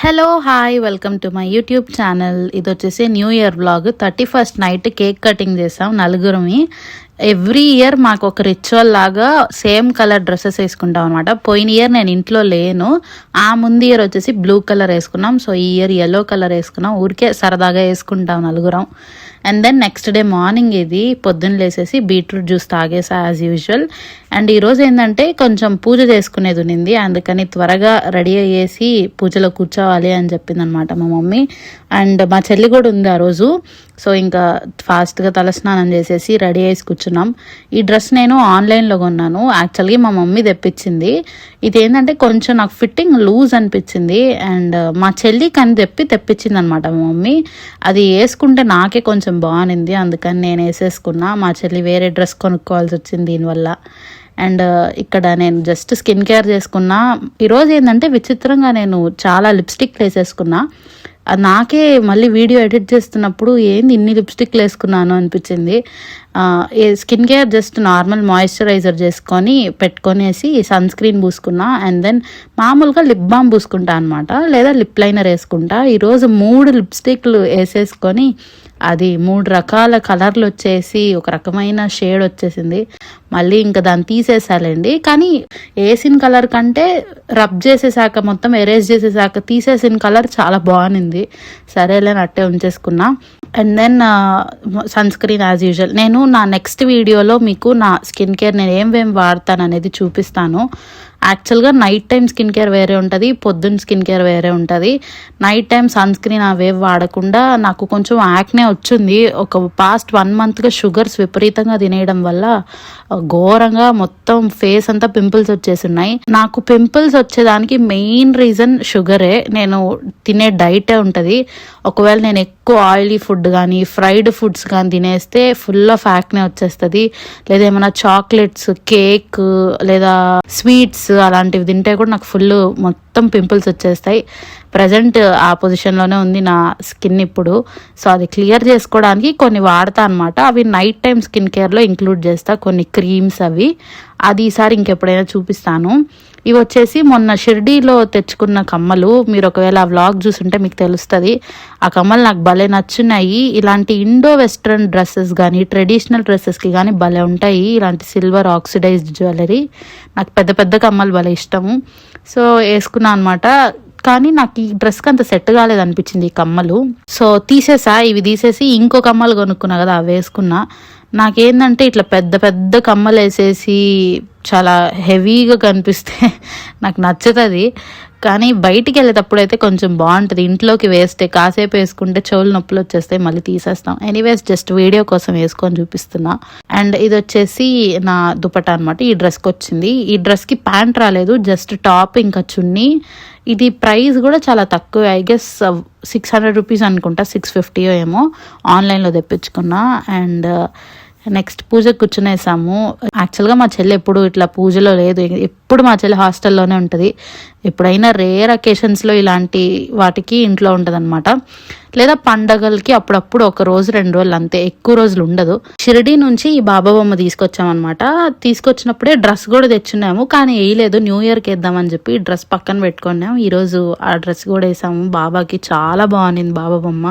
Hello hi welcome to my YouTube channel. ఇది వచ్చేసి new year vlog. 31st night cake cutting చేసాం నలుగురమి. Every year మాకు ఒక ritual లాగా సేమ్ కలర్ డ్రెస్సెస్ వేసుకుంటాం అనమాట. పోయిన ఇయర్ నేను ఇంట్లో లేను, ఆ ముందు ఇయర్ వచ్చేసి బ్లూ కలర్ వేసుకున్నాం. సో ఈ ఇయర్ ఎల్లో కలర్ వేసుకున్నాం, ఊరికే సరదాగా వేసుకుంటాం నలుగురం. And then next day morning ఇది పొద్దున్న లేసేసి బీట్రూట్ జ్యూస్ తాగేసా యాజ్ యూజువల్. అండ్ ఈరోజు ఏంటంటే కొంచెం పూజ చేసుకునేది ఉన్నింది, అందుకని త్వరగా రెడీ అయ్యేసి పూజలో కూర్చోవాలి అని చెప్పింది అనమాట మా మమ్మీ. అండ్ మా చెల్లి కూడా ఉంది ఆ రోజు. సో ఇంకా ఫాస్ట్గా తలస్నానం చేసేసి రెడీ అయ్యేసి కూర్చున్నాం. ఈ డ్రెస్ నేను ఆన్లైన్లో కొన్నాను, యాక్చువల్గా మా మమ్మీ తెప్పించింది. ఇది ఏంటంటే కొంచెం నాకు ఫిట్టింగ్ లూజ్ అనిపించింది, అండ్ మా చెల్లి కని తెప్పించింది అనమాట మా మమ్మీ. అది వేసుకుంటే నాకే కొంచెం బాగుంది, అందుకని నేను వేసేసుకున్నా. మా చెల్లి వేరే డ్రెస్ కొనుక్కోవాల్సి వచ్చింది దీనివల్ల. అండ్ ఇక్కడ నేను జస్ట్ స్కిన్ కేర్ చేసుకున్నా. ఈరోజు ఏంటంటే విచిత్రంగా నేను చాలా లిప్స్టిక్ వేసేసుకున్నా. అది నాకే మళ్ళీ వీడియో ఎడిట్ చేస్తున్నప్పుడు ఏంది ఇన్ని లిప్స్టిక్లు వేసుకున్నాను అనిపించింది. Skin care just normal moisturiser చేసుకొని పెట్టుకొనేసి సన్ స్క్రీన్ పూసుకున్నా. అండ్ దెన్ మామూలుగా లిప్ బామ్ పూసుకుంటా అనమాట, లేదా లిప్ లైనర్ వేసుకుంటా. ఈరోజు 3 లిప్స్టిక్లు వేసేసుకొని అది 3 రకాల కలర్లు వచ్చేసి ఒక రకమైన షేడ్ వచ్చేసింది. మళ్ళీ ఇంకా దాన్ని తీసేసాలండి. కానీ వేసిన కలర్ కంటే రబ్ చేసేసాక మొత్తం ఎరేజ్ చేసేసాక తీసేసిన కలర్ చాలా బాగుంది. సరేలే అట్టే ఉంచేసుకున్నా. And then sunscreen as usual. నేను నా నెక్స్ట్ వీడియోలో మీకు నా స్కిన్ కేర్ నేను ఏమేమి వాడతాను అనేది చూపిస్తాను. యాక్చువల్గా నైట్ టైం స్కిన్ కేర్ వేరే ఉంటుంది, పొద్దున్న స్కిన్ కేర్ వేరే ఉంటుంది. నైట్ టైం సన్ స్క్రీన్ అవేవి వాడకుండా నాకు కొంచెం యాక్నే వచ్చింది. ఒక పాస్ట్ 1 మంత్గా షుగర్స్ విపరీతంగా తినేయడం వల్ల ఘోరంగా మొత్తం ఫేస్ అంతా పింపుల్స్ వచ్చేసి ఉన్నాయి. నాకు పింపుల్స్ వచ్చేదానికి మెయిన్ రీజన్ షుగరే. నేను తినే డైటే ఉంటుంది. ఒకవేళ నేను ఎక్కువ ఆయిలీ ఫుడ్ కానీ ఫ్రైడ్ ఫుడ్స్ కానీ తినేస్తే ఫుల్ ఆఫ్ యాక్నే వచ్చేస్తుంది. లేదా ఏమైనా చాక్లెట్స్, కేక్ లేదా స్వీట్స్ అలాంటివి తింటే కూడా నాకు ఫుల్ మొత్తం పింపుల్స్ వచ్చేస్తాయి. ప్రజెంట్ ఆ పొజిషన్లోనే ఉంది నా స్కిన్ ఇప్పుడు. సో అది క్లియర్ చేసుకోవడానికి కొన్ని వాడతా అనమాట. అవి నైట్ టైం స్కిన్ కేర్లో ఇంక్లూడ్ చేస్తా, కొన్ని క్రీమ్స్ అవి. అది ఈసారి ఇంకెప్పుడైనా చూపిస్తాను. ఇవి వచ్చేసి మొన్న షిర్డీలో తెచ్చుకున్న కమ్మలు. మీరు ఒకవేళ ఆ వ్లాగ్ చూసుంటే మీకు తెలుస్తుంది. ఆ కమ్మలు నాకు భలే నచ్చున్నాయి. ఇలాంటి ఇండో వెస్ట్రన్ డ్రెస్సెస్ కానీ ట్రెడిషనల్ డ్రెస్సెస్కి కానీ భలే ఉంటాయి ఇలాంటి సిల్వర్ ఆక్సిడైజ్డ్ జ్యువెలరీ. నాకు పెద్ద పెద్ద కమ్మలు భలే ఇష్టము. సో వేసుకున్నా అనమాట. కానీ నాకు ఈ డ్రెస్కి అంత సెట్ కాలేదు అనిపించింది ఈ కమ్మలు. సో తీసేసా. ఇవి తీసేసి ఇంకో కమ్మలు కొనుక్కున్నా కదా, అవి వేసుకున్నా. నాకేందంటే ఇట్లా పెద్ద పెద్ద కమ్మలు వేసేసి చాలా హెవీగా కనిపిస్తే నాకు నచ్చుతుంది. కానీ బయటికి వెళ్ళేటప్పుడు అయితే కొంచెం బాగుంటుంది. ఇంట్లోకి వేస్తే కాసేపు వేసుకుంటే చెవులు నొప్పులు వచ్చేస్తాయి, మళ్ళీ తీసేస్తాం. ఎనీవేస్ జస్ట్ వీడియో కోసం వేసుకొని చూపిస్తున్నా. అండ్ ఇది వచ్చేసి నా దుపట్టా అనమాట. ఈ డ్రెస్కి వచ్చింది. ఈ డ్రెస్కి ప్యాంట్ రాలేదు, జస్ట్ టాప్ ఇంకా చున్నీ. ఇది ప్రైస్ కూడా చాలా తక్కువ, ఐ గెస్ 600 రూపీస్ అనుకుంటా, 650 ఏమో. ఆన్లైన్లో తెప్పించుకున్నా. అండ్ నెక్స్ట్ పూజకు కూర్చునేసాము. యాక్చువల్గా మా చెల్లి ఎప్పుడు ఇట్లా పూజలో లేదు, ఎప్పుడు మా చెల్లి హాస్టల్లోనే ఉంటుంది. ఎప్పుడైనా రేర్ అకేషన్స్లో ఇలాంటి వాటికి ఇంట్లో ఉంటుంది అనమాట. లేదా పండగలకి అప్పుడప్పుడు 1 రోజు 2 రోజులు అంతే, ఎక్కువ రోజులు ఉండదు. షిరిడీ నుంచి ఈ బాబా బొమ్మ తీసుకొచ్చామన్నమాట. తీసుకొచ్చినప్పుడే డ్రెస్ కూడా తెచ్చున్నాము, కానీ వేయలేదు. న్యూ ఇయర్కి వేద్దామని చెప్పి డ్రెస్ పక్కన పెట్టుకున్నాము. ఈరోజు ఆ డ్రెస్ కూడా వేసాము. బాబాకి చాలా బాగుంది బాబా బొమ్మ.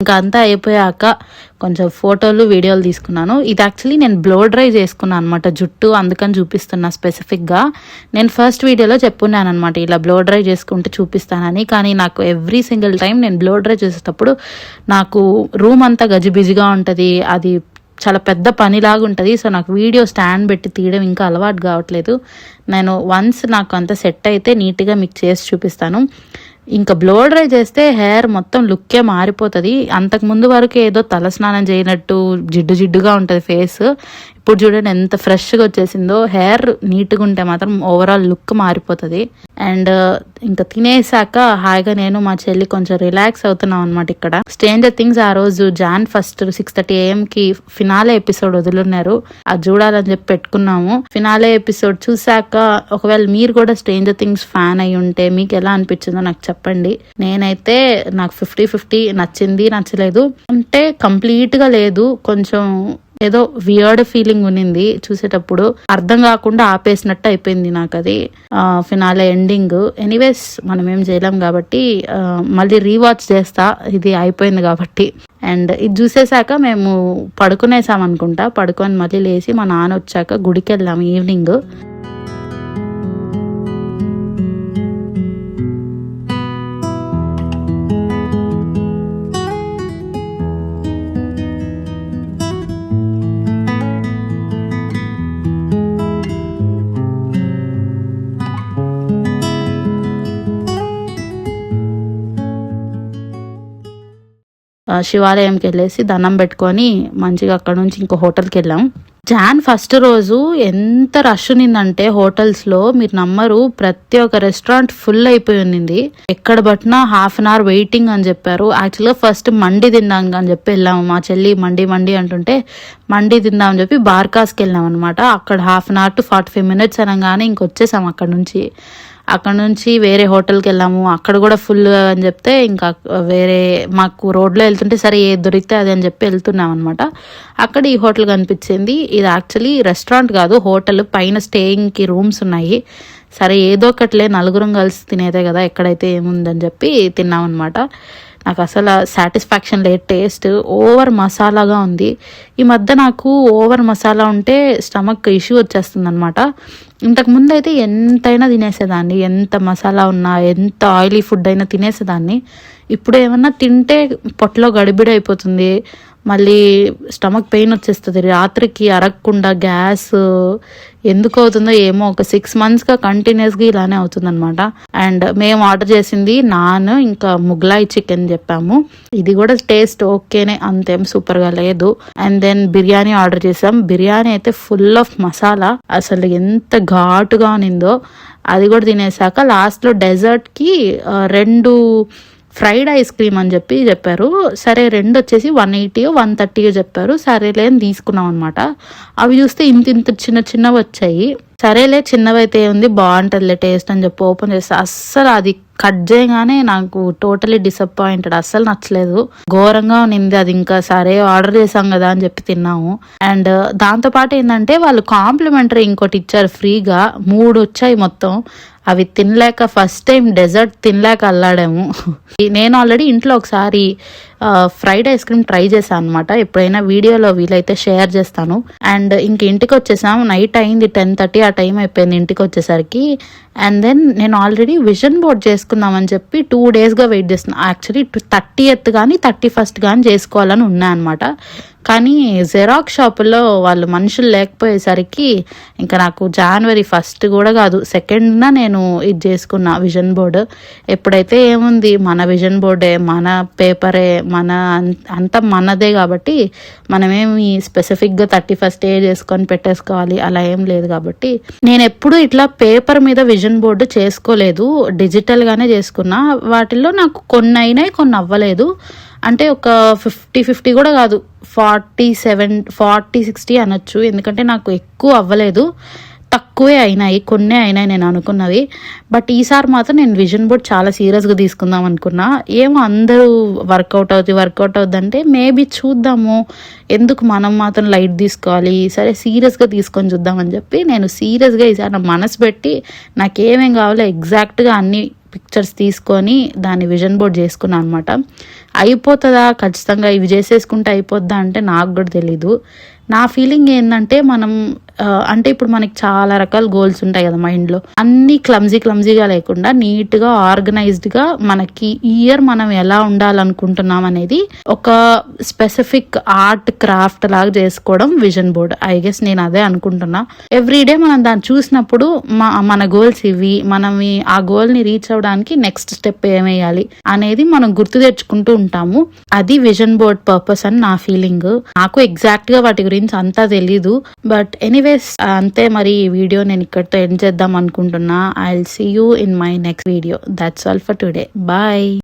ఇంకా అంతా అయిపోయాక కొంచెం ఫోటోలు వీడియోలు తీసుకున్నాను. ఇది యాక్చువల్లీ నేను బ్లో డ్రై చేసుకున్నాను అనమాట జుట్టు, అందుకని చూపిస్తున్నా స్పెసిఫిక్గా. నేను ఫస్ట్ వీడియోలో చెప్పున్నాను అనమాట ఇలా బ్లో డ్రై చేసుకుంటే చూపిస్తానని. కానీ నాకు ఎవ్రీ సింగిల్ టైం నేను బ్లో డ్రై చేసేటప్పుడు నాకు రూమ్ అంతా గజిబిజిగా ఉంటుంది, అది చాలా పెద్ద పనిలాగా ఉంటుంది. సో నాకు వీడియో స్టాండ్ పెట్టి తీయడం ఇంకా అలవాటు కావట్లేదు. నేను వన్స్ నాకు అంత సెట్ అయితే నీట్గా మీకు చేసి చూపిస్తాను. ఇంకా బ్లో డ్రై చేస్తే హెయిర్ మొత్తం లుక్కే మారిపోతుంది. అంతకు ముందు వరకు ఏదో తలస్నానం చేయనట్టు జిడ్డుగా ఉంటుంది ఫేస్. ఇప్పుడు చూడండి ఎంత ఫ్రెష్గా వచ్చేసిందో. హెయిర్ నీట్గా ఉంటే మాత్రం ఓవరాల్ లుక్ మారిపోతుంది. అండ్ ఇంకా తినేసాక హాయిగా నేను మా చెల్లి కొంచెం రిలాక్స్ అవుతున్నాం అనమాట. ఇక్కడ స్ట్రేంజర్ థింగ్స్ ఆ రోజు Jan 1 6:30 AM కి ఫినాలే ఎపిసోడ్ వదులున్నారు. అది చూడాలని చెప్పి పెట్టుకున్నాము. ఫినాలే ఎపిసోడ్ చూసాక ఒకవేళ మీరు కూడా స్ట్రేంజర్ థింగ్స్ ఫ్యాన్ అయి ఉంటే మీకు ఎలా అనిపించిందో నాకు చెప్పండి. నేనైతే నాకు 50-50 నచ్చింది నచ్చలేదు అంటే కంప్లీట్ గా లేదు, కొంచెం ఏదో వియర్డ్ ఫీలింగ్ ఉన్నింది చూసేటప్పుడు, అర్థం కాకుండా ఆపేసినట్టు అయిపోయింది నాకు అది ఫినాలే ఎండింగ్. ఎనీవేస్ మనం ఏం చేయలేం కాబట్టి మళ్ళీ రీవాచ్ చేస్తా ఇది అయిపోయింది కాబట్టి. అండ్ ఇది చూసేసాక మేము పడుకునేసాం అనుకుంటా. పడుకొని మళ్ళీ లేచి మా నాన్న వచ్చాక గుడికి వెళ్ళాము ఈవినింగ్. శివాలయంకి వెళ్ళేసి దండం పెట్టుకొని మంచిగా అక్కడ నుంచి ఇంకో హోటల్కి వెళ్ళాం. Jan 1 రోజు ఎంత రష్ ఉన్నిందంటే హోటల్స్లో మీరు నమ్మరు, ప్రతి ఒక్క రెస్టారెంట్ ఫుల్ అయిపోయి ఉన్నింది. ఎక్కడ పట్టినా ½ an hour వెయిటింగ్ అని చెప్పారు. యాక్చువల్గా ఫస్ట్ మండి తిందాం అని చెప్పి వెళ్ళాము. మా చెల్లి మండి అంటుంటే మండి తిందాం అని చెప్పి బార్కాస్కి వెళ్ళాం అనమాట. అక్కడ ½ an hour to 45 minutes అనగానే ఇంకొచ్చేసాం అక్కడ నుంచి వేరే హోటల్కి వెళ్ళాము. అక్కడ కూడా ఫుల్ అని చెప్తే ఇంకా వేరే మాకు రోడ్లో వెళ్తుంటే సరే ఏది దొరికితే అది అని చెప్పి వెళ్తున్నాం అనమాట. అక్కడ ఈ హోటల్ కనిపించింది. ఇది యాక్చువల్లీ రెస్టారెంట్ కాదు, హోటల్. పైన స్టేయింగ్కి రూమ్స్ ఉన్నాయి. సరే ఏదో ఒకటిలే నలుగురం కలిసి తినేదే కదా, ఎక్కడైతే ఏముందని చెప్పి తిన్నాం అనమాట. నాకు అసలు సాటిస్ఫాక్షన్ లేదు. టేస్ట్ ఓవర్ మసాలాగా ఉంది. ఈ మధ్య నాకు ఓవర్ మసాలా ఉంటే స్టమక్ ఇష్యూ వచ్చేస్తుంది అనమాట. ఇంతకుముందు అయితే ఎంతైనా తినేసేదాన్ని, ఎంత మసాలా ఉన్నా ఎంత ఆయిలీ ఫుడ్ అయినా తినేసేదాన్ని. ఇప్పుడు ఏమన్నా తింటే పొట్టలో గడిబిడి అయిపోతుంది, మళ్ళీ స్టమక్ పెయిన్ వచ్చేస్తుంది. రాత్రికి అరగకుండా గ్యాస్ ఎందుకు అవుతుందో ఏమో, ఒక 6 monthsగా కంటిన్యూస్గా ఇలానే అవుతుందన్నమాట. అండ్ మేము ఆర్డర్ చేసింది నాన్ ఇంకా ముగ్లాయి చికెన్ చెప్పాము. ఇది కూడా టేస్ట్ ఓకేనే, అంతేం సూపర్గా లేదు. అండ్ దెన్ బిర్యానీ ఆర్డర్ చేసాం. బిర్యానీ అయితే ఫుల్ ఆఫ్ మసాలా, అసలు ఎంత ఘాటుగా ఉన్నిందో. అది కూడా తినేసాక లాస్ట్లో డెజర్ట్కి 2 ఫ్రైడ్ ఐస్ క్రీమ్ అని చెప్పారు. సరే 2 వచ్చేసి 180 130 చెప్పారు. సరేలే అని తీసుకున్నాం అనమాట. అవి చూస్తే ఇంత చిన్నవి వచ్చాయి. సరేలే చిన్నవైతే ఉంది బాగుంటుందిలే టేస్ట్ అని చెప్పి ఓపెన్ చేస్తే అస్సలు అది కట్ చేయగానే నాకు టోటలీ డిసప్పాయింటెడ్, అస్సలు నచ్చలేదు, ఘోరంగా ఉన్నింది అది. ఇంకా సరే ఆర్డర్ చేసాం కదా అని చెప్పి తిన్నాము. అండ్ దాంతోపాటు ఏంటంటే వాళ్ళు కాంప్లిమెంటరీ ఇంకోటి ఇచ్చారు ఫ్రీగా. 3 వచ్చాయి మొత్తం. అవి తినలేక ఫస్ట్ టైం డెజర్ట్ తినలేక అల్లాడాము. నేను ఆల్రెడీ ఇంట్లో ఒకసారి ఫ్రైడ్ ఐస్ క్రీమ్ ట్రై చేశాను అనమాట. ఎప్పుడైనా వీడియోలో వీలైతే షేర్ చేస్తాను. అండ్ ఇంక ఇంటికి వచ్చేసాము. నైట్ అయింది 10:30 ఆ టైం అయిపోయింది ఇంటికి వచ్చేసరికి. అండ్ దెన్ నేను ఆల్రెడీ విజన్ బోర్డ్ చేసుకుందామని చెప్పి 2 daysగా వెయిట్ చేస్తున్నాను. యాక్చువల్లీ 30th కానీ 31st కానీ చేసుకోవాలని ఉన్నా అనమాట. కానీ జెరాక్స్ షాపుల్లో వాళ్ళు మనుషులు లేకపోయేసరికి ఇంకా నాకు January 1 కూడా కాదు 2nd నేను ఇది చేసుకున్నా విజన్ బోర్డు. ఎప్పుడైతే ఏముంది మన విజన్ బోర్డే, మన పేపరే, మన అంతా మనదే కాబట్టి మనమేమి స్పెసిఫిక్గా 31st చేసుకొని పెట్టేసుకోవాలి అలా ఏం లేదు. కాబట్టి నేను ఎప్పుడు ఇట్లా పేపర్ మీద విజన్ బోర్డు చేసుకోలేదు, డిజిటల్గానే చేసుకున్నా. వాటిల్లో నాకు కొన్ని అయినాయి, కొన్ని అవ్వలేదు. అంటే ఒక 50-50 కూడా కాదు, 40-60 అనొచ్చు. ఎందుకంటే నాకు ఎక్కువ అవ్వలేదు, తక్కువే అయినాయి, కొన్ని అయినాయి నేను అనుకున్నవి. బట్ ఈసారి మాత్రం నేను విజన్ బోర్డ్ చాలా సీరియస్గా తీసుకుందాం అనుకున్నా. ఏమో అందరూ వర్కౌట్ అవుద్ది అంటే మేబీ చూద్దాము, ఎందుకు మనం మాత్రం లైట్ తీసుకోవాలి, సరే సీరియస్గా తీసుకొని చూద్దామని చెప్పి నేను సీరియస్గా ఈసారి నా మనసు పెట్టి నాకేమేం కావాలో ఎగ్జాక్ట్గా అన్ని పిక్చర్స్ తీసుకొని దాన్ని విజన్ బోర్డ్ చేసుకున్నాను అనమాట. అయిపోతుందా ఖచ్చితంగా ఇవి చేసేసుకుంటే అయిపోద్దా అంటే నాకు కూడా తెలీదు. నా ఫీలింగ్ ఏంటంటే మనం అంటే ఇప్పుడు మనకి చాలా రకాల గోల్స్ ఉంటాయి కదా మైండ్ లో, అన్ని క్లమ్జీగా లేకుండా నీట్ గా ఆర్గనైజ్డ్ గా మనకి ఈ ఇయర్ మనం ఎలా ఉండాలనుకుంటున్నాం అనేది ఒక స్పెసిఫిక్ ఆర్ట్ క్రాఫ్ట్ లాగా చేసుకోవడం విజన్ బోర్డ్. ఐ గెస్ నేను అదే అనుకుంటున్నా. ఎవ్రీడే మనం దాన్ని చూసినప్పుడు మన గోల్స్ ఇవి, మనం ఆ గోల్ ని రీచ్ అవడానికి నెక్స్ట్ స్టెప్ ఏమేయాలి అనేది మనం గుర్తు తెచ్చుకుంటూ ఉంటాము. అది విజన్ బోర్డ్ పర్పస్ అని నా ఫీలింగ్. నాకు ఎగ్జాక్ట్ గా వాటి గురించి అంతా తెలీదు, బట్ ఎనీవేస్ అంతే. మరి ఈ వీడియో నేను ఇక్కడితో ఎండ్ చేద్దాం అనుకుంటున్నా. I will see you in my next video. That's all for today. Bye.